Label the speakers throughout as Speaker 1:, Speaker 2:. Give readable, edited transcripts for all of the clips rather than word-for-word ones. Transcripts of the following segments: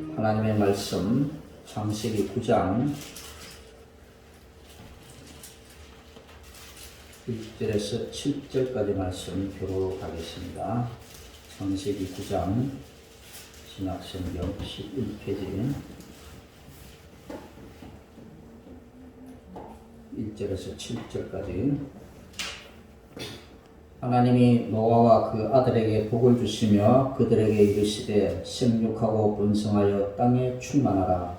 Speaker 1: 하나님의 말씀 창세기 9장 1절에서 7절까지 말씀 교독하겠습니다. 창세기 9장 신약성경 11페이지 1절에서 7절까지. 하나님이 노아와 그 아들에게 복을 주시며 그들에게 이르시되 생육하고 번성하여 땅에 충만하라.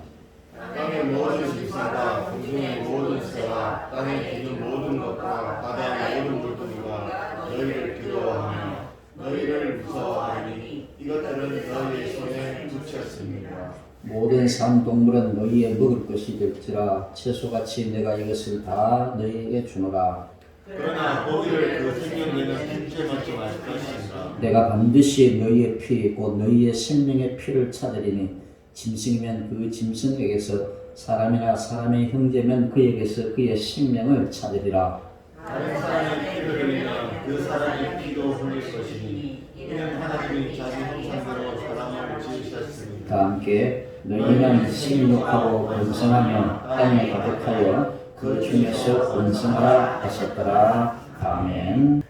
Speaker 2: 땅의 모든 짐승과 공중의 모든 새와 땅에 기는 모든 것과 바다의 모든 물고기가 너희를 두려워하며 너희를 무서워하니 이것들은 너희의 손에 붙였습니다.
Speaker 1: 모든 산 동물은 너희의 먹을 것이 될지라 채소같이 내가 이것을 다 너희에게 주노라.
Speaker 2: 그러나 거기를 그 생명되는 생체 맞지 말 것인가.
Speaker 1: 내가 반드시 너희의 피 곧 너희의 생명의 피를 찾으리니 짐승이면 그 짐승에게서 사람이나 사람의 형제면 그에게서 그의 생명을 찾으리라.
Speaker 2: 다른 사람의 피를 흘리면 그 사람의 피도 흘릴 것이니 이는 하나님이 자기 형상대로 사람을 지으셨습니다.
Speaker 1: 다 함께 너희는 생육하고 번성하며 땅에 가득하여 그 중에서 번성하라 하셨더라. 아멘.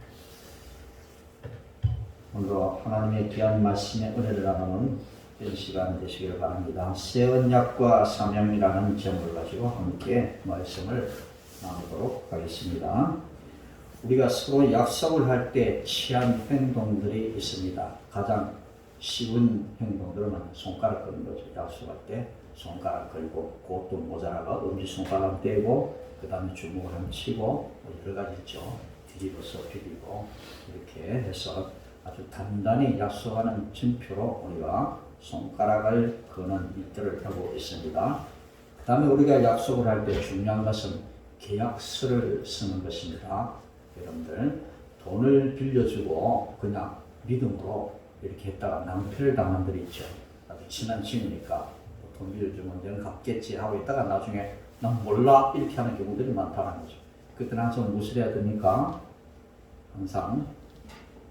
Speaker 1: 오늘도 하나님의 귀한 말씀의 은혜를 나누는 이런 시간 되시길 바랍니다. 새 언약과 사명이라는 제목을 가지고 함께 말씀을 나누도록 하겠습니다. 우리가 서로 약속을 할 때 취한 행동들이 있습니다. 가장 쉬운 행동들은 손가락 끄는 거죠. 약속할 때 손가락 걸고 그것도 모자라가 엄지손가락 떼고 그 다음에 주먹을 한번 치고 여러 가지 있죠. 뒤집어서 비비고 이렇게 해서 아주 단단히 약속하는 증표로 우리가 손가락을 거는 일들을 하고 있습니다. 그 다음에 우리가 약속을 할 때 중요한 것은 계약서를 쓰는 것입니다. 여러분들 돈을 빌려주고 그냥 믿음으로 이렇게 했다가 낭패를 당한 분들이 있죠. 아주 친한 친구니까 돈 빌려주면 내가 갚겠지 하고 있다가 나중에 난 몰라 이렇게 하는 경우들이 많다는 거죠. 그때는 항상 무엇을 해야 됩니까? 항상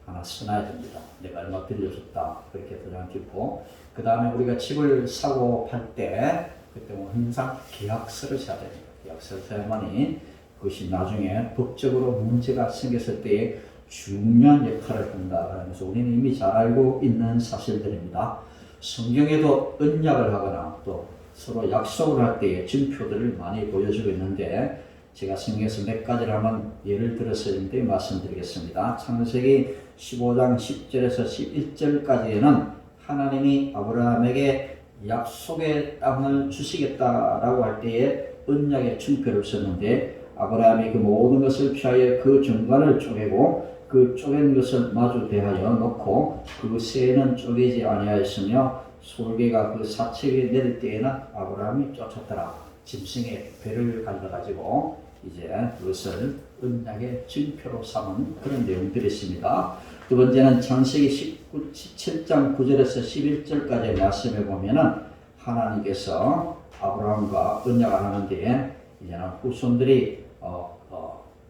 Speaker 1: 하나 써놔야 됩니다. 내가 얼마 빌려줬다 그렇게 도장 찍고 그 다음에 우리가 집을 사고 팔 때 그때 항상 계약서를 써야 됩니다. 계약서를 써야만이 그것이 나중에 법적으로 문제가 생겼을 때에 중요한 역할을 한다. 그래서 우리는 이미 잘 알고 있는 사실들입니다. 성경에도 언약을 하거나 또 서로 약속을 할 때의 증표들을 많이 보여주고 있는데 제가 성경에서 몇 가지를 한번 예를 들어서 이제 말씀드리겠습니다. 창세기 15장 10절에서 11절까지에는 하나님이 아브라함에게 약속의 땅을 주시겠다라고 할 때에 언약의 증표를 썼는데 아브라함이 그 모든 것을 피하여 그 정관을 쪼개고 그 쪼갠 것을 마주 대하여 놓고 그 새는 쪼개지 아니하였으며 솔개가 그 사책에 내릴 때에는 아브라함이 쫓았더라. 짐승의 배를 갈라가지고 이제 그것을 언약의 증표로 삼은 그런 내용들이 있습니다. 두 번째는 창세기 17장 9절에서 11절까지 말씀해 보면은 하나님께서 아브라함과 언약을 하는데 이제는 후손들이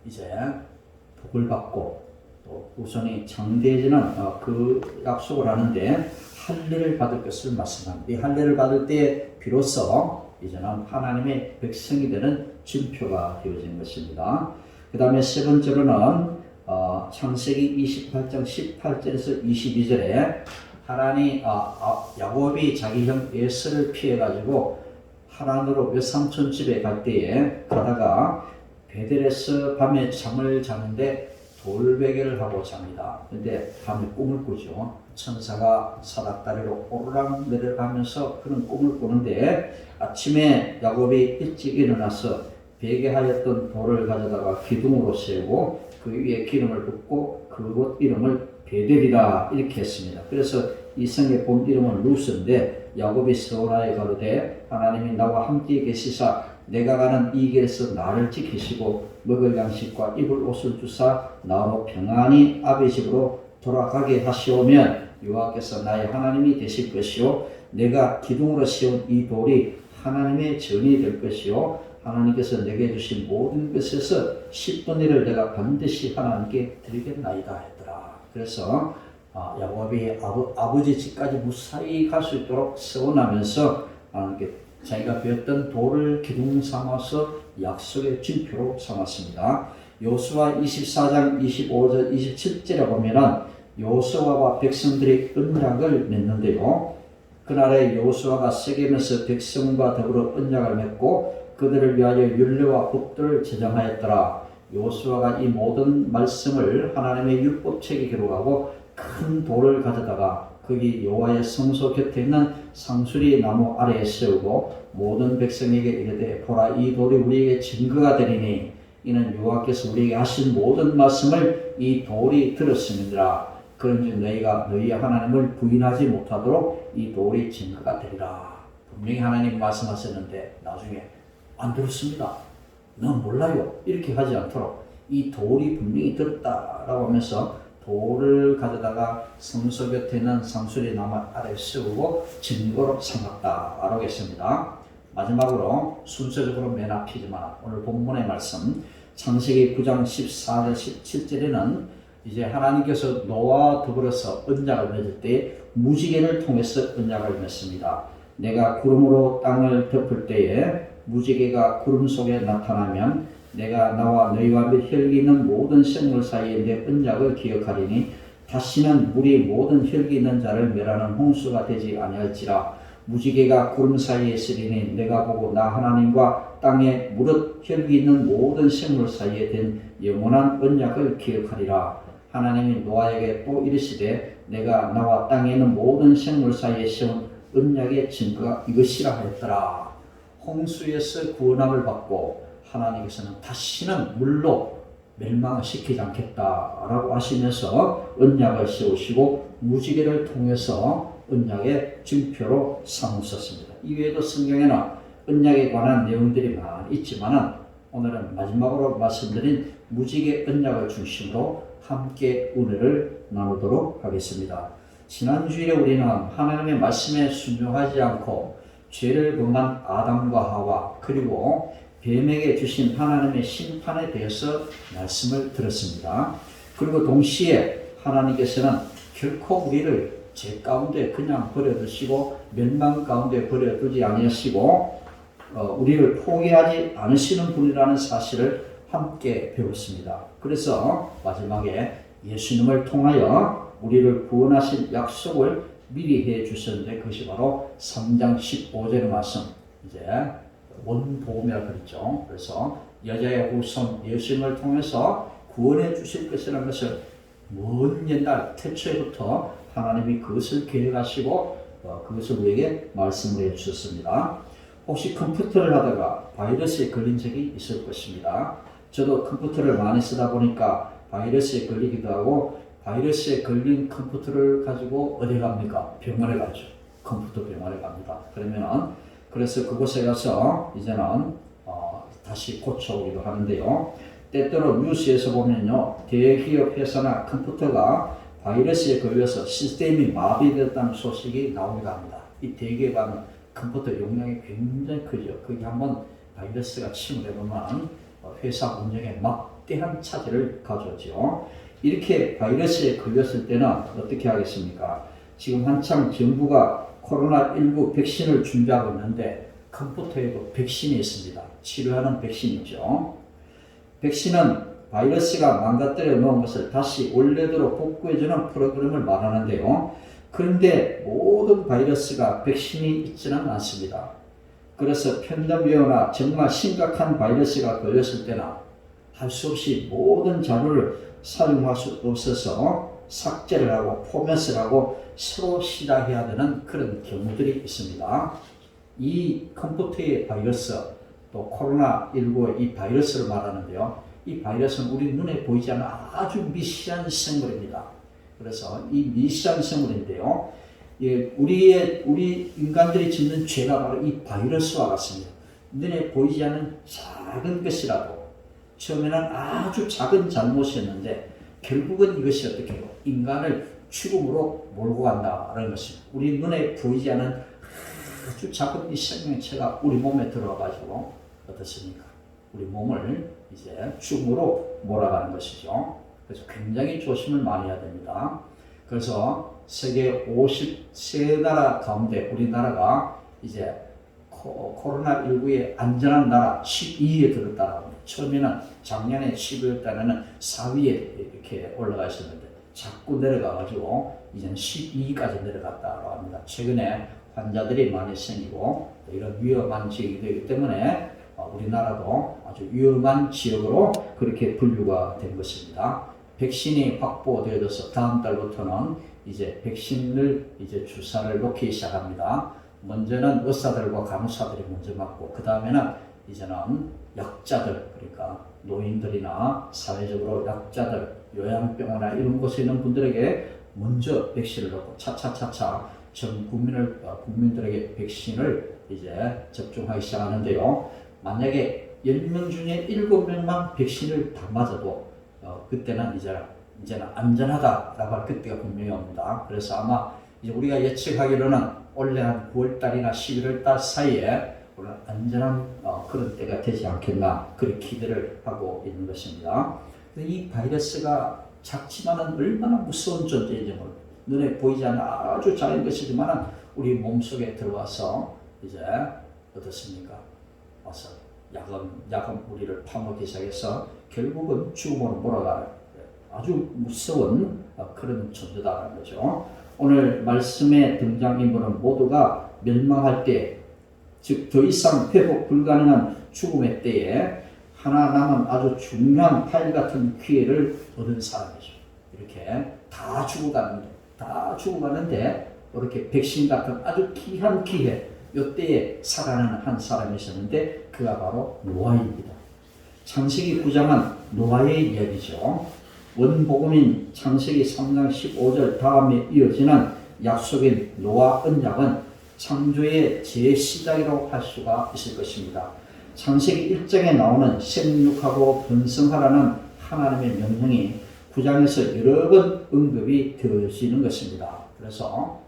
Speaker 1: 이제 복을 받고 또 후손이 장대해지는 그 약속을 하는데 할례를 받을 것을 말씀합니다. 이 할례를 받을 때 비로소 이제는 하나님의 백성이 되는 증표가 되어진 것입니다. 그 다음에 세 번째로는 창세기 28장 18절에서 22절에 하나님 야곱이 자기 형 에서를 피해가지고 하란으로 외삼촌 집에 갈 때에 가다가 베델에서 밤에 잠을 자는데 돌베개를 하고 잡니다. 근데 밤에 꿈을 꾸죠. 천사가 사닥다리로 오르락 내려가면서 그런 꿈을 꾸는데 아침에 야곱이 일찍 일어나서 베개하였던 돌을 가져다가 기둥으로 세우고 그 위에 기름을 붓고 그곳 이름을 베델이라 이렇게 했습니다. 그래서 이 성의 본 이름은 루스인데 야곱이 서원하여 가로되 하나님이 나와 함께 계시사 내가 가는 이 길에서 나를 지키시고 먹을 양식과 입을 옷을 주사 나로 평안히 아비 집으로 돌아가게 하시오면 여호와께서 나의 하나님이 되실 것이요 내가 기둥으로 세운 이 돌이 하나님의 전이 될 것이요 하나님께서 내게 주신 모든 것에서 10분의 1을 내가 반드시 하나님께 드리겠나이다 했더라. 그래서 야곱이 아버지 집까지 무사히 갈 수 있도록 세워나면서 자기가 배웠던 돌을 기둥 삼아서 약속의 징표로 삼았습니다. 여호수아 24장 25절 27절에 보면은 여호수아와 백성들이 언약을 맺는데요. 그날에 여호수아가 세겜에서 백성과 더불어 언약을 맺고 그들을 위하여 율례와 법도를 제정하였더라. 여호수아가 이 모든 말씀을 하나님의 율법책에 기록하고 큰 돌을 가져다가 거기 여호와의 성소 곁에 있는 상수리 나무 아래에 세우고 모든 백성에게 이르되 보라 이 돌이 우리에게 증거가 되리니 이는 여호와께서 우리에게 하신 모든 말씀을 이 돌이 들었음이니라. 그런즉 너희가 너희 하나님을 부인하지 못하도록 이 돌이 증거가 되리라. 분명히 하나님 말씀하셨는데 나중에 안 들었습니다. 넌 몰라요. 이렇게 하지 않도록 이 돌이 분명히 들었다라고 하면서 돌을 가져다가 성소 곁에 있는 상수리 나무 아래에 세우고 증거로 삼았다라고 했습니다. 마지막으로 순서적으로 맨 앞이지만 오늘 본문의 말씀 창세기 9장 14절 17절에는 이제 하나님께서 노아와 더불어서 언약을 맺을 때 무지개를 통해서 언약을 맺습니다. 내가 구름으로 땅을 덮을 때에 무지개가 구름 속에 나타나면 내가 나와 너희와 및 혈기 있는 모든 생물 사이에 내 언약을 기억하리니 다시는 물이 모든 혈기 있는 자를 멸하는 홍수가 되지 아니할지라. 무지개가 구름 사이에 있으리니 내가 보고 나 하나님과 땅에 무릇 혈기 있는 모든 생물 사이에 된 영원한 언약을 기억하리라. 하나님이 노아에게 또 이르시되 내가 나와 땅에 있는 모든 생물 사이에 세운 언약의 증거가 이것이라 하였더라. 홍수에서 구원함을 받고 하나님께서는 다시는 물로 멸망을 시키지 않겠다라고 하시면서 언약을 세우시고 무지개를 통해서 언약의 증표로 삼으셨습니다. 이외에도 성경에는 언약에 관한 내용들이 많이 있지만 오늘은 마지막으로 말씀드린 무지개 언약을 중심으로 함께 은혜를 나누도록 하겠습니다. 지난주에 우리는 하나님의 말씀에 순종하지 않고 죄를 범한 아담과 하와 그리고 뱀에게 주신 하나님의 심판에 대해서 말씀을 들었습니다. 그리고 동시에 하나님께서는 결코 우리를 죄 가운데 그냥 버려두시고 멸망 가운데 버려두지 아니하시고 우리를 포기하지 않으시는 분이라는 사실을 함께 배웠습니다. 그래서 마지막에 예수님을 통하여 우리를 구원하신 약속을 미리 해 주셨는데 그것이 바로 3장 15절의 말씀 이제 원보험이라고 그랬죠. 그래서 여자의 후손 예수님을 통해서 구원해 주실 것이라는 것을 먼 옛날 태초에부터 하나님이 그것을 계획하시고 그것을 우리에게 말씀을 해 주셨습니다. 혹시 컴퓨터를 하다가 바이러스에 걸린 적이 있을 것입니다. 저도 컴퓨터를 많이 쓰다 보니까 바이러스에 걸리기도 하고 바이러스에 걸린 컴퓨터를 가지고 어디 갑니까? 병원에 가죠. 컴퓨터 병원에 갑니다. 그래서 그곳에 가서 이제는 다시 고쳐오기도 하는데요. 때때로 뉴스에서 보면요. 대기업 회사나 컴퓨터가 바이러스에 걸려서 시스템이 마비되었다는 소식이 나오기도 합니다. 이 대기업은 컴퓨터 용량이 굉장히 크죠. 거기 한번 바이러스가 침입해보면 회사 운영에 막대한 차질을 가져오죠. 이렇게 바이러스에 걸렸을 때는 어떻게 하겠습니까? 지금 한창 정부가 코로나19 백신을 준비하고 있는데 컴퓨터에도 백신이 있습니다. 치료하는 백신이죠. 백신은 바이러스가 망가뜨려 놓은 것을 다시 원래대로 복구해주는 프로그램을 말하는데요. 그런데 모든 바이러스가 백신이 있지는 않습니다. 그래서 편덤병이나 정말 심각한 바이러스가 걸렸을 때나 할 수 없이 모든 자료를 사용할 수 없어서 삭제를 하고 포맷을 하고 새로 시작해야 되는 그런 경우들이 있습니다. 이 컴퓨터의 바이러스 또 코로나19의 이 바이러스를 말하는데요. 이 바이러스는 우리 눈에 보이지 않는 아주 미시한 생물입니다. 그래서 이 미시한 생물인데요. 우리 인간들이 짓는 죄가 바로 이 바이러스와 같습니다. 눈에 보이지 않는 작은 것이라도 처음에는 아주 작은 잘못이었는데 결국은 이것이 어떻게 해요? 인간을 죽음으로 몰고 간다라는 것입니다. 우리 눈에 보이지 않는 아주 작은 이 생명체가 우리 몸에 들어와가지고 어떻습니까? 우리 몸을 이제 죽음으로 몰아가는 것이죠. 그래서 굉장히 조심을 많이 해야 됩니다. 그래서 세계 53나라 가운데 우리나라가 이제 코로나19의 안전한 나라 12위에 들었다고 합니다. 처음에는 작년에 12월 달에는 4위에 이렇게 올라가 있었는데 자꾸 내려가가지고 이제는 12위까지 내려갔다고 합니다. 최근에 환자들이 많이 생기고 이런 위험한 지역이 되기 때문에 우리나라도 아주 위험한 지역으로 그렇게 분류가 된 것입니다. 백신이 확보되어져서 다음 달부터는 이제 백신을 이제 주사를 놓기 시작합니다. 먼저는 의사들과 간호사들이 먼저 맞고 그 다음에는 이제는 약자들, 그러니까 노인들이나 사회적으로 약자들, 요양병원이나 이런 곳에 있는 분들에게 먼저 백신을 놓고 차차차차 전 국민들에게 백신을 이제 접종하기 시작하는데요. 만약에 10명 중에 7명만 백신을 다 맞아도 그때는 이제는 안전하다라고 할 그때가 분명히 옵니다. 그래서 아마 이제 우리가 예측하기로는 올해 한 9월달이나 11월달 사이에 오늘 안전한 그런 때가 되지 않겠나 그렇게 기대를 하고 있는 것입니다. 이 바이러스가 작지만은 얼마나 무서운 존재인지 모릅니다. 눈에 보이지 않는 아주 작은 것이지만 우리 몸속에 들어와서 이제 어떻습니까? 와서 야금 우리를 파먹기 시작해서 결국은 죽음으로 몰아가는 아주 무서운 그런 존재다라는 거죠. 오늘 말씀의 등장인물은 모두가 멸망할 때, 즉 더 이상 회복 불가능한 죽음의 때에 하나 남은 아주 중요한 파일 같은 기회를 얻은 사람이죠. 이렇게 다 죽어가는데 이렇게 백신 같은 아주 귀한 기회, 이때에 살아나는 한 사람이 있었는데 그가 바로 노아입니다. 창세기 9장은 노아의 이야기죠. 원복음인 창세기 3장 15절 다음에 이어지는 약속인 노아 언약은 창조의 재시작이라고 할 수가 있을 것입니다. 창세기 1장에 나오는 생육하고 번성하라는 하나님의 명령이 9장에서 여러 번 언급이 되어지는 것입니다. 그래서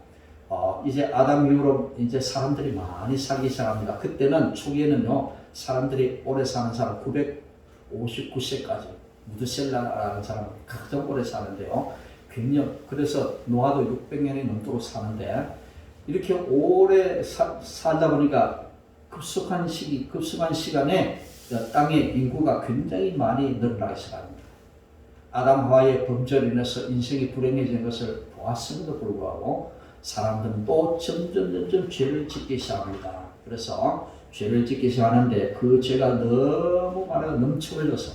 Speaker 1: 이제 아담 이후로 이제 사람들이 많이 살기 시작합니다. 그때는 초기에는요, 사람들이 오래 사는 사람 959세까지 무드셀라라는 사람이 가장 오래 사는데요. 그래서 노아도 600년이 넘도록 사는데 이렇게 오래 살다 보니까 급속한 시간에 땅의 인구가 굉장히 많이 늘어나기 시작합니다. 아담 하와의 범죄로 인해서 인생이 불행해진 것을 보았음에도 불구하고 사람들은 또 점점 죄를 짓기 시작합니다. 그래서 죄를 짓기 시작하는데 그 죄가 너무 많아서 넘쳐 흘러서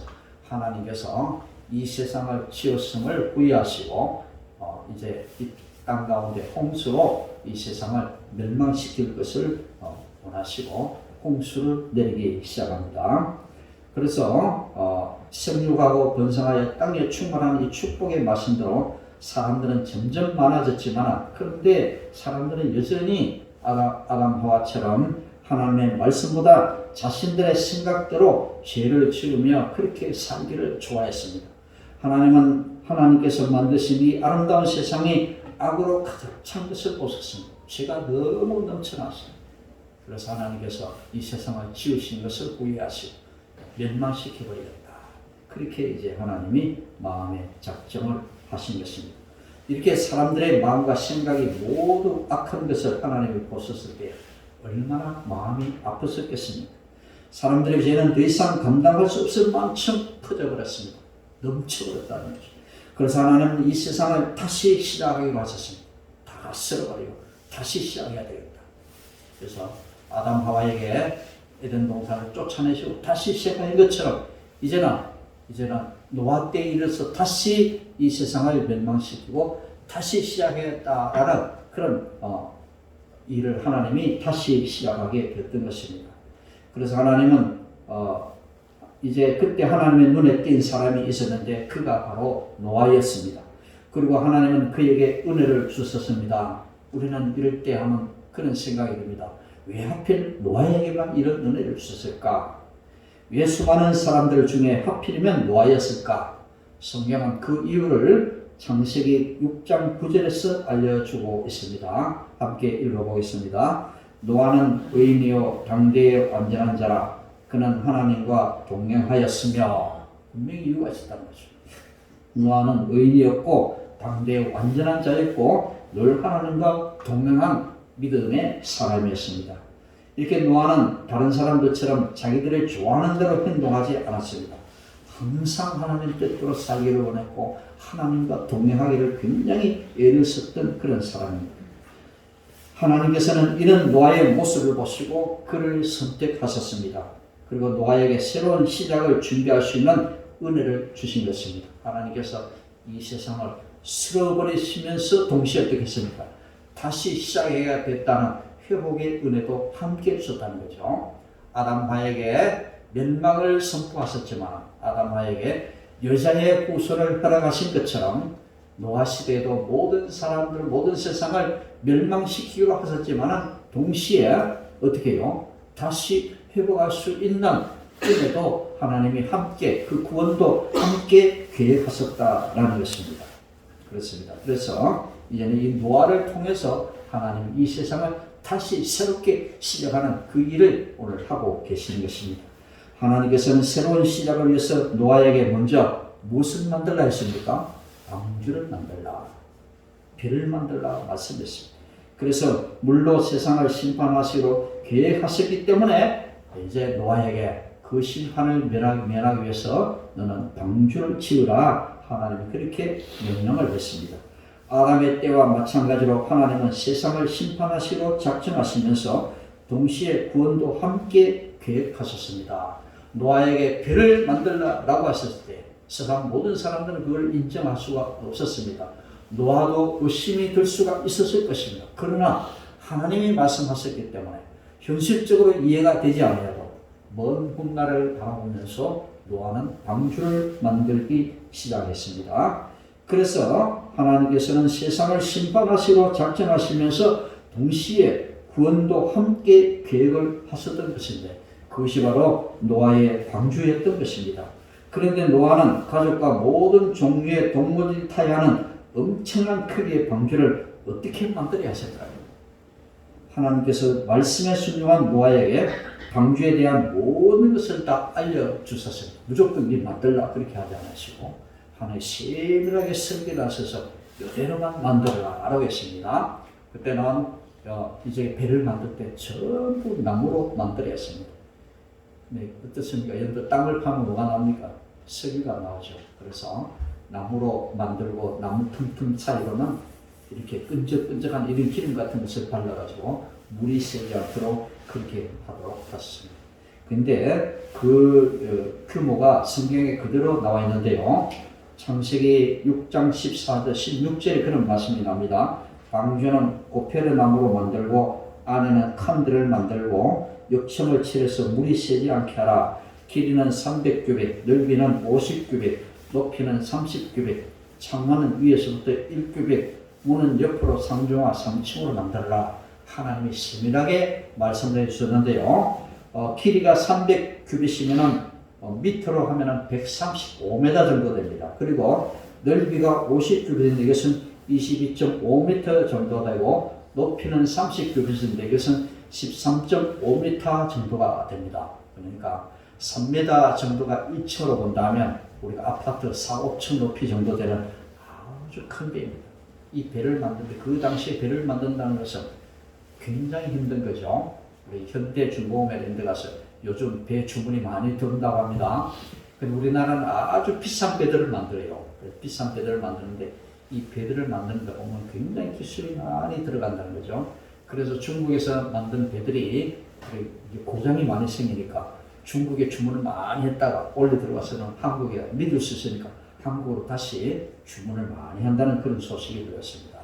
Speaker 1: 하나님께서 이 세상을 지었음을 후회하시고 이제 이 땅 가운데 홍수로 이 세상을 멸망시킬 것을 원하시고 홍수를 내리기 시작합니다. 그래서 생육하고 번성하여 땅에 충만한 이 축복의 말씀대로 사람들은 점점 많아졌지만 그런데 사람들은 여전히 아담 하와처럼 하나님의 말씀보다 자신들의 생각대로 죄를 지으며 그렇게 살기를 좋아했습니다. 하나님께서 만드신 이 아름다운 세상이 악으로 가득 찬 것을 보셨습니다. 죄가 너무 넘쳐났습니다. 그래서 하나님께서 이 세상을 지으신 것을 후회하시고 멸망시켜버리겠다. 그렇게 이제 하나님이 마음의 작정을 하신 것입니다. 이렇게 사람들의 마음과 생각이 모두 악한 것을 하나님이 보셨을 때 얼마나 마음이 아팠었겠습니까? 사람들의 죄는 더 이상 감당할 수 없을 만큼 퍼져버렸습니다. 넘쳐버렸다는 거죠. 그래서 하나님은 이 세상을 다시 시작하기로 하셨습니다. 다 쓸어버리고 다시 시작해야 되겠다. 그래서 아담 하와에게 에덴 동산을 쫓아내시고 다시 시작하는 것처럼 이제는 노아 때에 이르러서 다시 이 세상을 멸망시키고 다시 시작하겠다라는 그런 일을 하나님이 다시 시작하게 됐던 것입니다. 그래서 하나님은 이제 그때 하나님의 눈에 띈 사람이 있었는데 그가 바로 노아였습니다. 그리고 하나님은 그에게 은혜를 주셨습니다. 우리는 이럴 때 하면 그런 생각이 듭니다. 왜 하필 노아에게만 이런 은혜를 주셨을까? 왜 수많은 사람들 중에 하필이면 노아였을까? 성경은 그 이유를 창세기 6장 9절에서 알려주고 있습니다. 함께 읽어보겠습니다. 노아는 의인이요 당대의 완전한 자라. 그는 하나님과 동행하였으며 분명히 이유가 있었다는 거죠. 노아는 의인이었고 광대의 완전한 자였고 늘 하나님과 동행한 믿음의 사람이었습니다. 이렇게 노아는 다른 사람들처럼 자기들의 좋아하는 대로 행동하지 않았습니다. 항상 하나님 뜻대로 살기를 원했고 하나님과 동행하기를 굉장히 애를 썼던 그런 사람입니다. 하나님께서는 이런 노아의 모습을 보시고 그를 선택하셨습니다. 그리고 노아에게 새로운 시작을 준비할 수 있는 은혜를 주신 것입니다. 하나님께서 이 세상을 쓸어버리시면서 동시에 어떻게 했습니까? 다시 시작해야 됐다는 회복의 은혜도 함께 주셨다는 거죠. 아담하에게 멸망을 선포하셨지만 아담하에게 여자의 후손을 허락하신 것처럼 노아 시대에도 모든 사람들, 모든 세상을 멸망시키기로 하셨지만 동시에 어떻게 해요? 다시 회복할 수 있는 은혜도 하나님이 함께, 그 구원도 함께 계획하셨다라는 것입니다. 그렇습니다. 그래서 이제는 이 노아를 통해서 하나님 이 세상을 다시 새롭게 시작하는 그 일을 오늘 하고 계시는 것입니다. 하나님께서는 새로운 시작을 위해서 노아에게 먼저 무엇을 만들라 했습니까? 방주를 만들라, 배를 만들라 말씀했습니다. 그래서 물로 세상을 심판하시기로 계획하셨기 때문에 이제 노아에게 그 심판을 면하기 위해서 너는 방주를 지으라 하나님이 그렇게 명령을 했습니다. 아담의 때와 마찬가지로 하나님은 세상을 심판하시기로 작정하시면서 동시에 구원도 함께 계획하셨습니다. 노아에게 배를 만들라라고 하셨을 때 세상 모든 사람들은 그걸 인정할 수가 없었습니다. 노아도 의심이 들 수가 있었을 것입니다. 그러나 하나님이 말씀하셨기 때문에 현실적으로 이해가 되지 않아도 먼 훗날을 바라보면서 노아는 방주를 만들기 시작했습니다. 그래서 하나님께서는 세상을 심판하시고 작정하시면서 동시에 구원도 함께 계획을 하셨던 것인데 그것이 바로 노아의 방주였던 것입니다. 그런데 노아는 가족과 모든 종류의 동물들이 타야 하는 엄청난 크기의 방주를 어떻게 만들어야 하실까요? 하나님께서 말씀에 순종한 노아에게 방주에 대한 모든 것을 다 알려주셨습니다. 무조건 네 만들라 그렇게 하지 않으시고 하나님 세밀하게 설계를 하셔서 이대로만 만들어라 라고 했습니다. 그때는 이제 배를 만들 때 전부 나무로 만들어야 했습니다. 네, 어떻습니까? 여러분들 땅을 파면 뭐가 나옵니까? 석유가 나오죠. 그래서 나무로 만들고 나무 틈틈 사이로는 이렇게 끈적끈적한 이런 기름 같은 것을 발라가지고 물이 새지 않도록 그렇게 하도록 하셨습니다. 근데 그 규모가 성경에 그대로 나와 있는데요. 창세기 6장 14절 16절에 그런 말씀이 납니다. 방주는 고페르 나무로 만들고 안에는 칸들을 만들고 역청을 칠해서 물이 새지 않게 하라. 길이는 300규빗, 넓이는 50규빗, 높이는 30규빗, 창문은 위에서부터 1규빗, 문은 옆으로 상중하 3층으로 만들라. 하나님이 세밀하게 말씀을 해주셨는데요. 길이가 300규빗이면 미터로 하면 135m 정도 됩니다. 그리고 넓이가 50규빗인데 이것은 22.5m 정도 되고 높이는 30규빗인데 이것은 13.5m 정도가 됩니다. 그러니까 3m 정도가 2층으로 본다면 우리가 아파트 4, 5층 높이 정도 되는 아주 큰 배입니다. 이 배를 만드는데 그 당시에 배를 만든다는 것은 굉장히 힘든 거죠. 우리 현대중공업에 이런 데 가서 요즘 배 주문이 많이 들어온다고 합니다. 우리나라는 아주 비싼 배들을 만들어요. 비싼 배들을 만드는데 이 배들을 만드는 데 보면 굉장히 기술이 많이 들어간다는 거죠. 그래서 중국에서 만든 배들이 고장이 많이 생기니까 중국에 주문을 많이 했다가 원래 들어와서는 한국에 믿을 수 있으니까 한국으로 다시 주문을 많이 한다는 그런 소식이 들었습니다.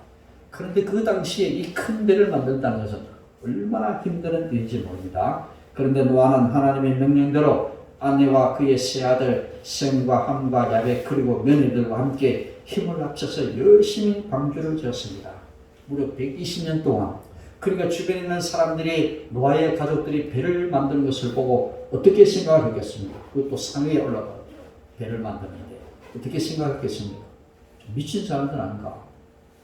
Speaker 1: 그런데 그 당시에 이 큰 배를 만든다는 것은 얼마나 힘든 일인지 모릅니다. 그런데 노아는 하나님의 명령대로 아내와 그의 세 아들 셈과 함과 야벳 그리고 며느리들과 함께 힘을 합쳐서 열심히 방주를 지었습니다. 무려 120년 동안. 그러니까 주변에 있는 사람들이 노아의 가족들이 배를 만드는 것을 보고 어떻게 생각하겠습니까? 그것도 상위에 올라가 배를 만드는데 어떻게 생각했겠습니까? 미친 사람들 아닌가?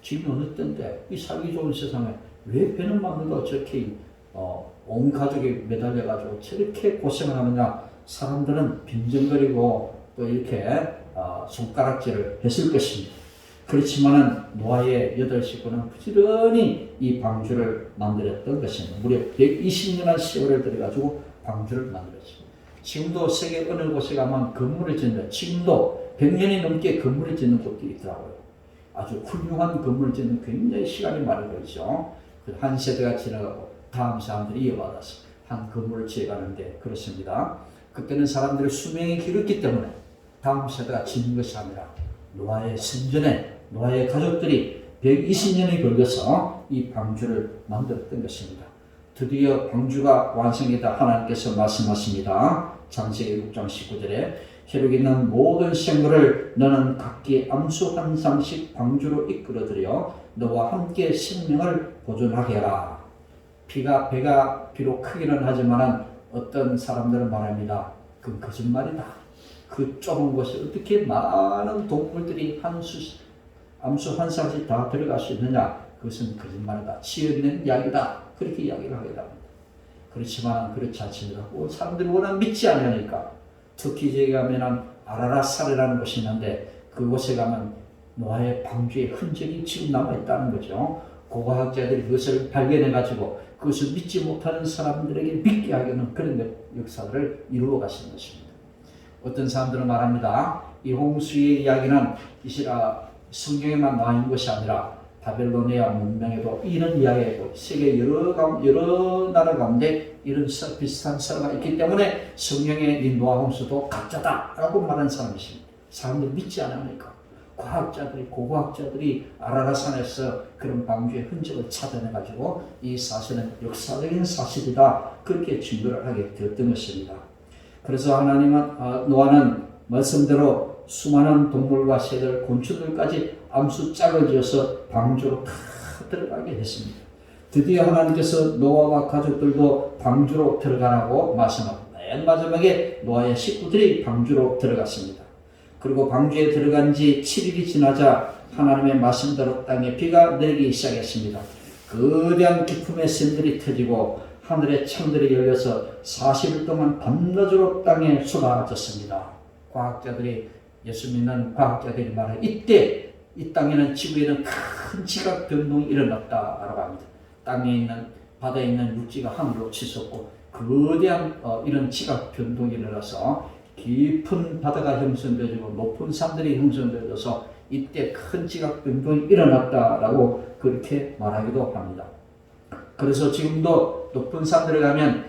Speaker 1: 지금 어느 때인데 이 살기 좋은 세상에 왜 배는 만든다고 저렇게 온 가족이 매달려가지고 저렇게 고생을 하느냐? 사람들은 빈정거리고 또 이렇게 손가락질을 했을 것입니다. 그렇지만은 노아의 8식구는 부지런히 이 방주를 만들었던 것입니다. 무려 120년의 세월을 들여가지고 방주를 만들었죠. 지금도 세계 어느 곳에 가면 건물을 짓는, 지금도 100년이 넘게 건물을 짓는 곳도 있더라고요. 아주 훌륭한 건물을 짓는 굉장히 시간이 많이 걸리죠. 한 세대가 지나가고 다음 사람들이 이어받아서 한 건물을 지어가는데 그렇습니다. 그때는 사람들의 수명이 길었기 때문에 다음 세대가 짓는 것이 아니라 노아의 생전에 노아의 가족들이 120년이 걸려서 이 방주를 만들었던 것입니다. 드디어 방주가 완성이다 하나님께서 말씀하십니다. 창세기 6장 19절에 혈육 있는 모든 생물을 너는 각기 암수 한 쌍씩 방주로 이끌어들여 너와 함께 생명을 보존하게 하라. 배가 비록 크기는 하지만 어떤 사람들은 말합니다. 그건 거짓말이다. 그 좁은 곳에 어떻게 많은 동물들이 암수 한 쌍씩 다 들어갈 수 있느냐? 그것은 거짓말이다. 지어낸 이야기다. 그렇게 이야기를 하게 됩니다. 그렇지만 그렇지 않습니다. 사람들이 워낙 믿지 않으니까 특히 저기 가면은 아라라살이라는 곳이 있는데 그곳에 가면 노아의 방주의 흔적이 지금 남아있다는 거죠. 고고학자들이 그것을 발견해가지고 그것을 믿지 못하는 사람들에게 믿게 하려는 그런 역사를 이루어 가신 것입니다. 어떤 사람들은 말합니다. 이 홍수의 이야기는 성경에만 나와 있는 것이 아니라 바벨로니아 문명에도 이런 이야기고 세계 여러 나라 가운데 이런 비슷한 사례가 있기 때문에 성경의 이 노아 홍수도 가짜다라고 말하는 사람이 있습니다. 사람들이 믿지 않으니까 고고학자들이 아라라산에서 그런 방주의 흔적을 찾아내가지고 이 사실은 역사적인 사실이다 그렇게 증거를 하게 되었던 것입니다. 그래서 노아는 말씀대로 수많은 동물과 새들, 곤충들까지 암수 짝을 지어서 방주로 다 들어가게 했습니다. 드디어 하나님께서 노아와 가족들도 방주로 들어가라고 말씀합니다. 맨 마지막에 노아의 식구들이 방주로 들어갔습니다. 그리고 방주에 들어간 지 7일이 지나자 하나님의 말씀대로 땅에 비가 내리기 시작했습니다. 거대한 기품의 샘들이 터지고 하늘의 창들이 열려서 40일 동안 밤낮으로 땅에 쏟아졌습니다. 예수 믿는 과학자들이 말해 이때 이 땅에는 지구에는 큰 지각 변동이 일어났다라고 합니다. 바다에 있는 육지가 하늘로 치솟고 거대한 이런 지각 변동이 일어나서 깊은 바다가 형성되어지고 높은 산들이 형성되어져서 이때 큰 지각 변동이 일어났다라고 그렇게 말하기도 합니다. 그래서 지금도 높은 산들에 가면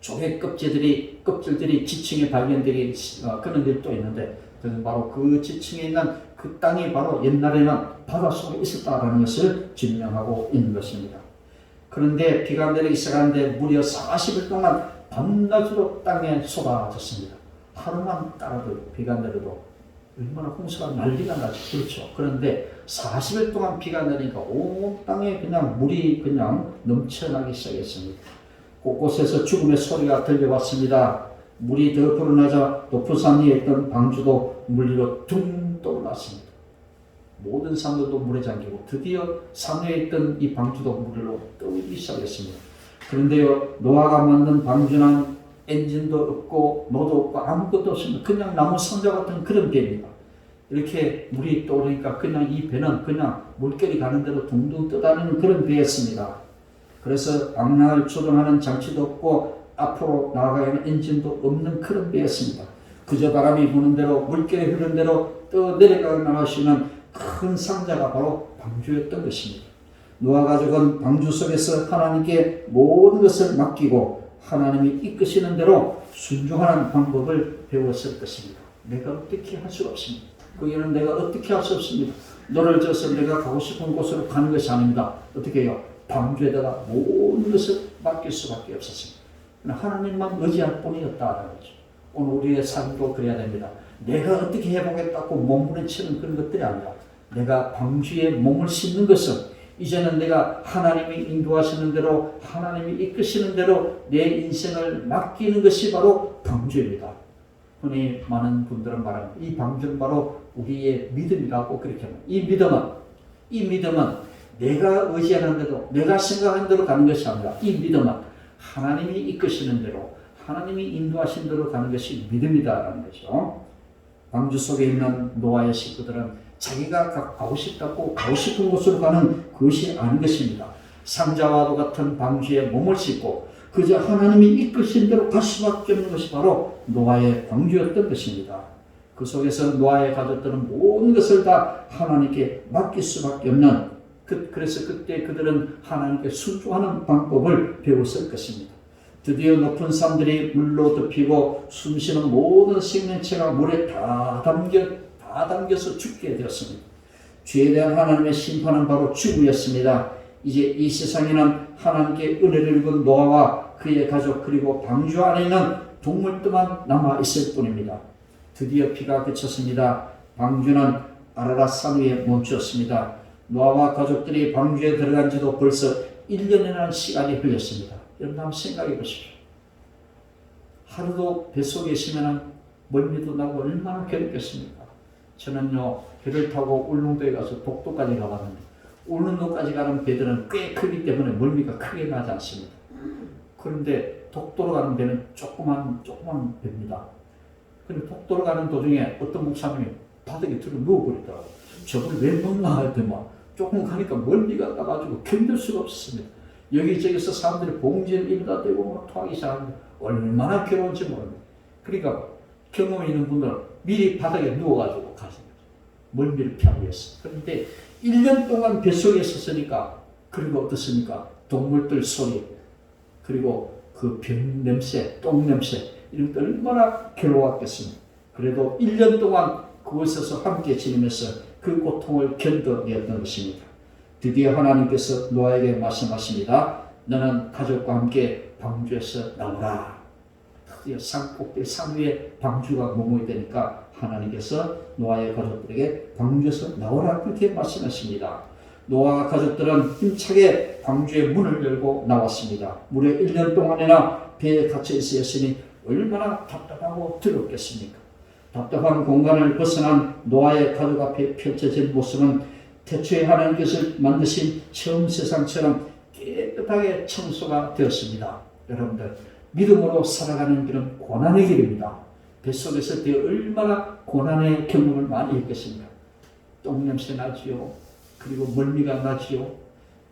Speaker 1: 조개 껍질들이 지층에 발견되기 그런 일도 있는데 바로 그 지층에 있는 그 땅이 바로 옛날에는 바닷속에 있었다는 것을 증명하고 있는 것입니다. 그런데 비가 내리기 시작하는데 무려 40일 동안 밤낮으로 땅에 쏟아졌습니다. 하루만 따라도 비가 내려도 얼마나 홍수가 난리가 나죠. 그렇죠. 그런데 40일 동안 비가 내리니까 온 땅에 그냥 물이 그냥 넘쳐나기 시작했습니다. 곳곳에서 죽음의 소리가 들려왔습니다. 물이 더 불어나자 높은 산 위에 있던 방주도 물 위로 둥 떠올랐습니다. 모든 산들도 물에 잠기고 드디어 산 위에 있던 이 방주도 물로 떠오르기 시작했습니다. 그런데요, 노아가 만든 방주는 엔진도 없고 노도 없고 아무것도 없습니다. 그냥 나무 상자 같은 그런 배입니다. 이렇게 물이 떠오르니까 그냥 이 배는 그냥 물결이 가는 대로 둥둥 떠다니는 그런 배였습니다. 그래서 방향을 조정하는 장치도 없고 앞으로 나아가는 엔진도 없는 그런 배였습니다. 그저 바람이 부는 대로 물결이 흐르는 대로 떠내려갈 수 있는 큰 상자가 바로 방주였던 것입니다. 노아 가족은 방주 속에서 하나님께 모든 것을 맡기고 하나님이 이끄시는 대로 순종하는 방법을 배웠을 것입니다. 내가 어떻게 할 수가 없습니다. 거기는 내가 어떻게 할 수 없습니다. 너를 져서 내가 가고 싶은 곳으로 가는 것이 아닙니다. 어떻게 해요? 방주에다가 모든 것을 맡길 수밖에 없었습니다. 하나님만 의지할 뿐이었다는 거죠. 오늘 우리의 삶도 그래야 됩니다. 내가 어떻게 해보겠다고 몸부림치는 그런 것들이 아니라 내가 방주에 몸을 싣는 것은 이제는 내가 하나님이 인도하시는 대로 하나님이 이끄시는 대로 내 인생을 맡기는 것이 바로 방주입니다. 흔히 많은 분들은 말합니다. 이 방주는 바로 우리의 믿음이라고 그렇게 합니다. 이 믿음은 내가 의지하는 대로 내가 생각하는 대로 가는 것이 아니라 이 믿음은 하나님이 이끄시는 대로 하나님이 인도하신 대로 가는 것이 믿음이다라는 거죠. 방주 속에 있는 노아의 식구들은 자기가 가고 싶다고 가고 싶은 곳으로 가는 그것이 아닌 것입니다. 상자와도 같은 방주에 몸을 싣고 그저 하나님이 이끄신 대로 갈 수밖에 없는 것이 바로 노아의 방주였던 것입니다. 그 속에서 노아의 가족들은 모든 것을 다 하나님께 맡길 수밖에 없는 그래서 그때 그들은 하나님께 순종하는 방법을 배웠을 것입니다. 드디어 높은 산들이 물로 덮이고 숨쉬는 모든 생명체가 물에 다 담겨서 죽게 되었습니다. 죄에 대한 하나님의 심판은 바로 죽음이었습니다. 이제 이 세상에는 하나님께 은혜를 입은 노아와 그의 가족 그리고 방주 안에 있는 동물들만 남아 있을 뿐입니다. 드디어 비가 그쳤습니다. 방주는 아라랏 산 위에 멈추었습니다. 노아와 가족들이 방주에 들어간 지도 벌써 1년이라는 시간이 흘렸습니다. 여러분 한번 생각해 보십시오. 하루도 뱃속에 있으면 멀미도 나고 얼마나 괴롭겠습니까? 저는요 배를 타고 울릉도에 가서 독도까지 가봤는데 울릉도까지 가는 배들은 꽤 크기 때문에 멀미가 크게 나지 않습니다. 그런데 독도로 가는 배는 조그만 배입니다. 근데 독도로 가는 도중에 어떤 목사님이 바닥에 들어 누워버리더라고요. 저걸 왜 먹나 하더만 조금 가니까 멀미가 나가지고 견딜 수가 없었습니다. 여기저기서 사람들이 봉지를 입에다 대고 막 토하기 시작하는데 얼마나 괴로운지 모릅니다. 그러니까 경험이 있는 분들은 미리 바닥에 누워가지고 가십니다. 멀미를 피하기 위해서. 그런데 1년 동안 뱃속에 있었으니까 그리고 어떻습니까? 동물들 소리 그리고 그 병 냄새, 똥 냄새 이런 것들 얼마나 괴로웠겠습니까? 그래도 1년 동안 그곳에서 함께 지내면서 그 고통을 견뎌냈던 것입니다. 드디어 하나님께서 노아에게 말씀하십니다. 너는 가족과 함께 방주에서 나오라. 드디어 산꼭대기 산 위에 방주가 머무게 되니까 하나님께서 노아의 가족들에게 방주에서 나오라 그렇게 말씀하십니다. 노아와 가족들은 힘차게 방주의 문을 열고 나왔습니다. 무려 1년 동안이나 배에 갇혀 있었으니 얼마나 답답하고 두렵겠습니까? 답답한 공간을 벗어난 노아의 가족 앞에 펼쳐진 모습은 태초에 하나님께서 만드신 처음 세상처럼 깨끗하게 청소가 되었습니다. 여러분들 믿음으로 살아가는 길은 고난의 길입니다. 뱃속에서 얼마나 고난의 경험을 많이 했겠습니까? 똥냄새 나지요. 그리고 멀미가 나지요.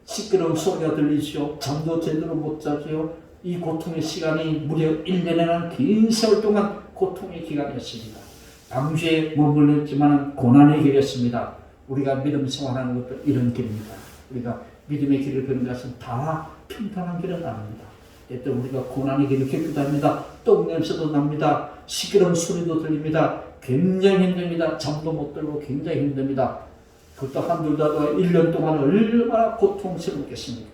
Speaker 1: 시끄러운 소리가 들리지요. 잠도 제대로 못 자지요. 이 고통의 시간이 무려 1년이라는 긴 세월 동안 고통의 기간이었습니다. 방주에 머물렀지만 고난의 길이었습니다. 우리가 믿음 생활하는 것도 이런 길입니다. 우리가 믿음의 길을 걷는 것은 다 평탄한 길은 아닙니다. 때때 우리가 고난의 길을 겪기도 합니다. 똥냄새도 납니다. 시끄러운 소리도 들립니다. 굉장히 힘듭니다. 잠도 못 들고 굉장히 힘듭니다. 그것도 한두 달, 1년 동안 얼마나 고통스럽겠습니까?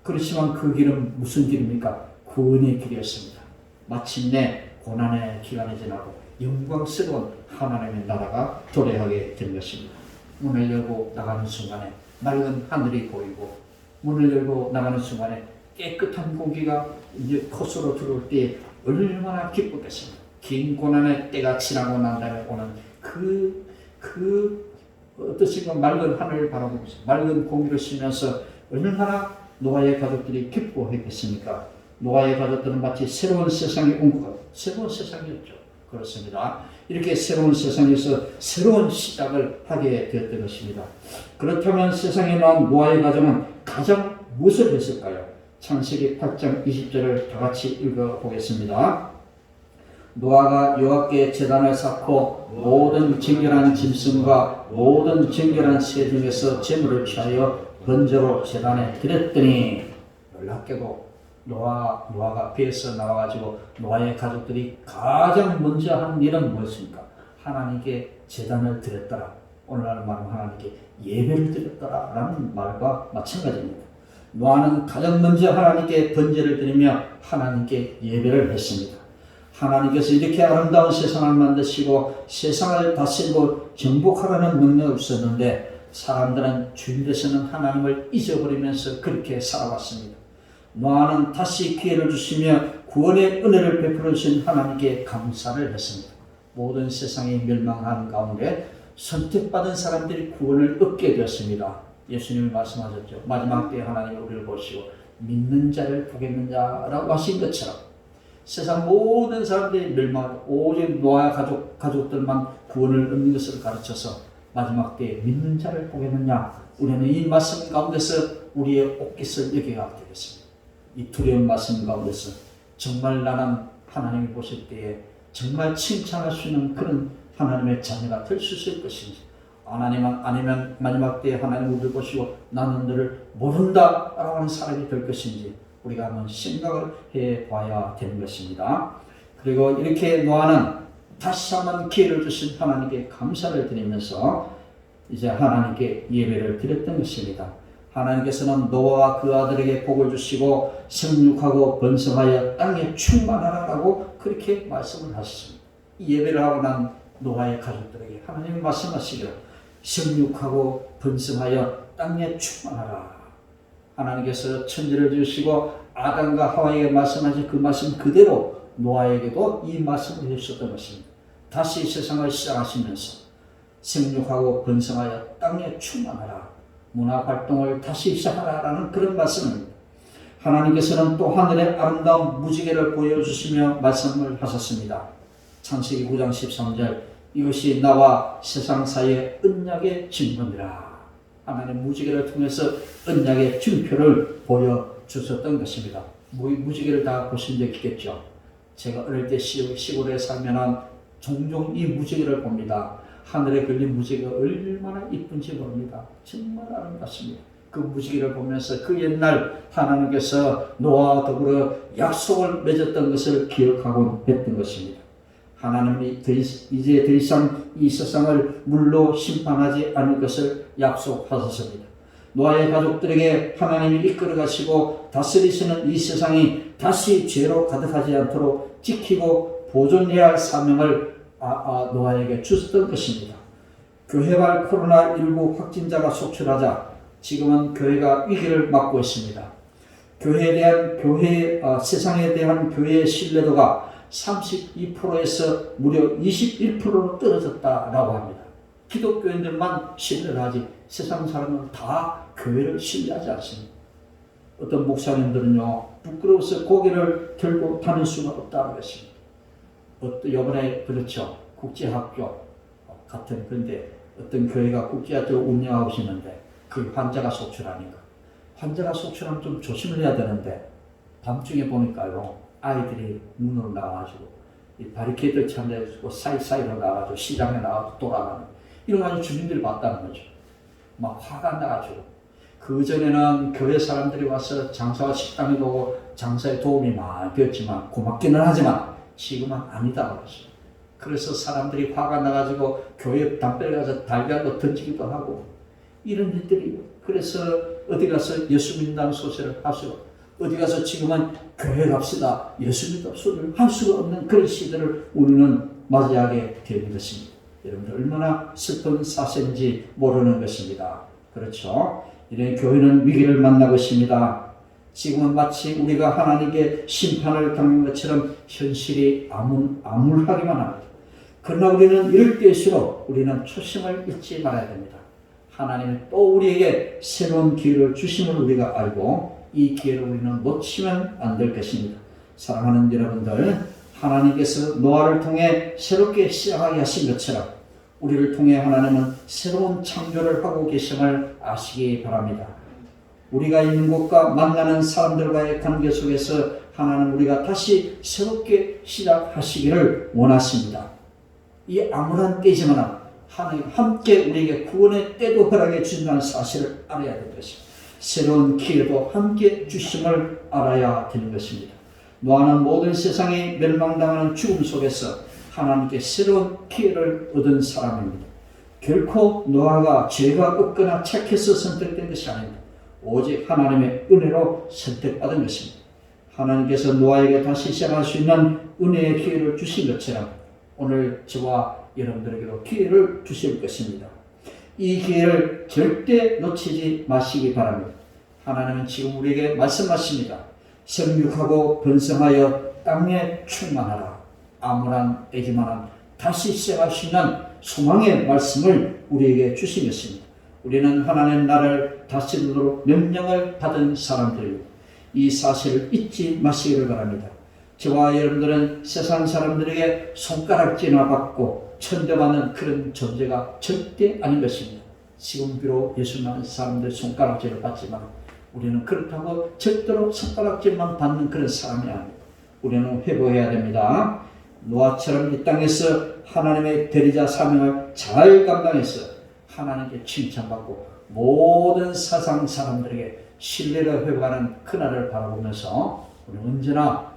Speaker 1: 그렇지만 그 길은 무슨 길입니까? 구원의 길이었습니다. 마침내 고난의 기간이 지나고 영광스러운 하나님의 나라가 도래하게 된 것입니다. 문을 열고 나가는 순간에 맑은 하늘이 보이고 문을 열고 나가는 순간에 깨끗한 공기가 이제 콧으로 들어올 때 얼마나 기쁘겠습니까? 긴 고난의 때가 지나고 난 다음에 오는 어떠신가 맑은 하늘을 바라보면서 맑은 공기를 쉬면서 얼마나 노아의 가족들이 기뻐했겠습니까? 노아의 가족들은 마치 새로운 세상에 온 것 같아요. 새로운 세상이었죠. 그렇습니다. 이렇게 새로운 세상에서 새로운 시작을 하게 되었던 것입니다. 그렇다면 세상에 나온 노아의 가정은 가장 무엇을 했을까요? 창세기 8장 20절을 다 같이 읽어보겠습니다. 노아가 여호와께 제단을 쌓고 모든 정결한 짐승과 모든 정결한 새 중에서 제물을 취하여 번제로 제단에 드렸더니 놀랍게도 노아가 배에서 나와가지고 노아의 가족들이 가장 먼저 한 일은 무엇입니까? 하나님께 제단을 드렸더라. 오늘날 말하면 하나님께 예배를 드렸더라 라는 말과 마찬가지입니다. 노아는 가장 먼저 하나님께 번제를 드리며 하나님께 예배를 했습니다. 하나님께서 이렇게 아름다운 세상을 만드시고 세상을 다스리고 정복하라는 명령을 주셨는데 사람들은 주인 되시는 하나님을 잊어버리면서 그렇게 살아왔습니다. 노아는 다시 기회를 주시며 구원의 은혜를 베풀어 주신 하나님께 감사를 했습니다. 모든 세상이 멸망하는 가운데 선택받은 사람들이 구원을 얻게 되었습니다. 예수님이 말씀하셨죠. 마지막 때에 하나님이 우리를 보시고 믿는 자를 보겠느냐라고 하신 것처럼 세상 모든 사람들이 멸망하고 오직 노아 가족들만 구원을 얻는 것을 가르쳐서 마지막 때에 믿는 자를 보겠느냐. 우리는 이 말씀 가운데서 우리의 옷깃을 여겨야 되겠습니다. 이 두려운 말씀 가운데서 정말 나는 하나님이 보실 때에 정말 칭찬할 수 있는 그런 하나님의 자녀가 될 수 있을 것인지, 아니면 마지막 때에 하나님 우리를 보시고 나는 너를 모른다 라고 하는 사람이 될 것인지 우리가 한번 생각을 해봐야 되는 것입니다. 그리고 이렇게 노아는 다시 한번 기회를 주신 하나님께 감사를 드리면서 이제 하나님께 예배를 드렸던 것입니다. 하나님께서는 노아와 그 아들에게 복을 주시고 생육하고 번성하여 땅에 충만하라고 그렇게 말씀을 하셨습니다. 이 예배를 하고 난 노아의 가족들에게 하나님이 말씀하시기를 생육하고 번성하여 땅에 충만하라. 하나님께서 천지를 지으시고 아담과 하와에게 말씀하신 그 말씀 그대로 노아에게도 이 말씀을 해주셨던 것입니다. 다시 세상을 시작하시면서 생육하고 번성하여 땅에 충만하라. 문화활동을 다시 시작하라라는 그런 말씀입니다. 하나님께서는 또 하늘의 아름다운 무지개를 보여주시며 말씀을 하셨습니다. 창세기 9장 13절 이것이 나와 세상 사이의 언약의 증거니라. 하나님 무지개를 통해서 언약의 증표를 보여주셨던 것입니다. 무지개를 다 보신 적 있겠죠. 제가 어릴 때 시골에 살면 종종 이 무지개를 봅니다. 하늘에 걸린 무지개가 얼마나 이쁜지 모릅니다. 정말 아름답습니다. 그 무지개를 보면서 그 옛날 하나님께서 노아와 더불어 약속을 맺었던 것을 기억하곤 했던 것입니다. 하나님이 이제 더 이상 이 세상을 물로 심판하지 않을 것을 약속하셨습니다. 노아의 가족들에게 하나님이 이끌어 가시고 다스리시는 이 세상이 다시 죄로 가득하지 않도록 지키고 보존해야 할 사명을 노아에게 주셨던 것입니다. 교회발 코로나19 확진자가 속출하자 지금은 교회가 위기를 맞고 있습니다. 세상에 대한 교회의 신뢰도가 32%에서 무려 21%로 떨어졌다라고 합니다. 기독교인들만 신뢰를 하지 세상 사람은 다 교회를 신뢰하지 않습니다. 어떤 목사님들은요 부끄러워서 고개를 들고 다닐 수가 없다는 것입니다. 이번에 그렇죠. 국제학교 같은 그런데 어떤 교회가 국제학교를 운영하고 있는데 그 환자가 속출하니까 환자가 속출하면 좀 조심을 해야 되는데 밤중에 보니까요 아이들이 문으로 나와가지고 이 바리케이드를 참여해주고 사이사이로 나와가지고 시장에 나와서 돌아가는 이런 아주 주민들이 봤다는 거죠. 막 화가 나가지고 그전에는 교회 사람들이 와서 장사와 식당에 오고 장사에 도움이 많이 되었지만 고맙기는 하지만 지금은 아니다 그러죠. 그래서 사람들이 화가 나가지고 교회 담배를 가서 달걀로 던지기도 하고 이런 일들이 그래서 어디 가서 예수 믿는다는 소리를 하시고 어디 가서 지금은 교회 갑시다 예수 믿다 소리를 할 수가 없는 그런 시대를 우리는 맞이하게 되는 것입니다. 여러분들 얼마나 슬픈 사실인지 모르는 것입니다. 그렇죠? 이런 교회는 위기를 만나고 있습니다. 지금은 마치 우리가 하나님께 심판을 당한 것처럼 현실이 암울하기만 합니다. 그러나 우리는 이럴 때일수록 우리는 초심을 잃지 말아야 됩니다. 하나님은 또 우리에게 새로운 기회를 주심을 우리가 알고 이 기회를 우리는 놓치면 안 될 것입니다. 사랑하는 여러분들, 하나님께서 노아를 통해 새롭게 시작하게 하신 것처럼 우리를 통해 하나님은 새로운 창조를 하고 계심을 아시기 바랍니다. 우리가 있는 곳과 만나는 사람들과의 관계 속에서 하나님 우리가 다시 새롭게 시작하시기를 원하십니다. 이 암울한 때지만 하나님 함께 우리에게 구원의 때도 허락해 주신다는 사실을 알아야 될 것입니다. 새로운 기회도 함께 주심을 알아야 되는 것입니다. 노아는 모든 세상이 멸망당하는 죽음 속에서 하나님께 새로운 기회를 얻은 사람입니다. 결코 노아가 죄가 없거나 착해서 선택된 것이 아닙니다. 오직 하나님의 은혜로 선택받은 것입니다. 하나님께서 노아에게 다시 시작할 수 있는 은혜의 기회를 주신 것처럼 오늘 저와 여러분들에게도 기회를 주실 것입니다. 이 기회를 절대 놓치지 마시기 바랍니다. 하나님은 지금 우리에게 말씀하십니다. 생육하고 번성하여 땅에 충만하라. 암울한 때지만 다시 시작할 수 있는 소망의 말씀을 우리에게 주신 것입니다. 우리는 하나님 나라를 다스리도록 명령을 받은 사람들입니다. 이 사실을 잊지 마시기를 바랍니다. 저와 여러분들은 세상 사람들에게 손가락질이나 받고 천대받는 그런 존재가 절대 아닌 것입니다. 지금 비록 예수 믿는 사람들 손가락질을 받지만 우리는 그렇다고 절대로 손가락질만 받는 그런 사람이 아닙니다. 우리는 회복해야 됩니다. 노아처럼 이 땅에서 하나님의 대리자 사명을 잘 감당해서 하나님께 칭찬받고 모든 세상 사람들에게 신뢰를 회복하는 그날을 바라보면서 우리 언제나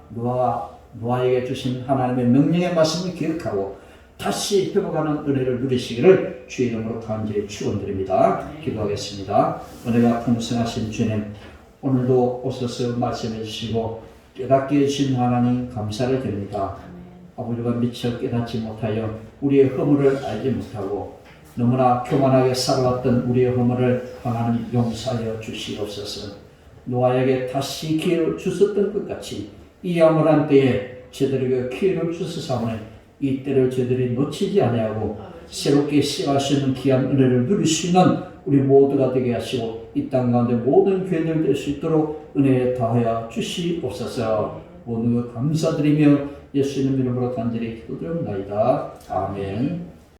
Speaker 1: 노아에게 주신 하나님의 명령의 말씀을 기억하고 다시 회복하는 은혜를 누리시기를 주의 이름으로 간절히 축원드립니다. 기도하겠습니다. 은혜가 풍성하신 주님, 오늘도 오셔서 말씀해 주시고 깨닫게 해주신 하나님 감사를 드립니다. 아버지가 미처 깨닫지 못하여 우리의 허물을 알지 못하고 너무나 교만하게 살아왔던 우리의 허물을 하나님 용서하여 주시옵소서. 노아에게 다시 기회를 주셨던 것 같이 이 암울한 때에 저들에게 기회를 주셨사오니 이 때를 저들이 놓치지 아니하고 새롭게 시작할 수 있는 귀한 은혜를 누릴 수 있는 우리 모두가 되게 하시고 이 땅 가운데 모든 교회들 될 수 있도록 은혜에 다하여 주시옵소서. 모두 감사드리며 예수님 이름으로 간절히 기도드립니다. 아멘.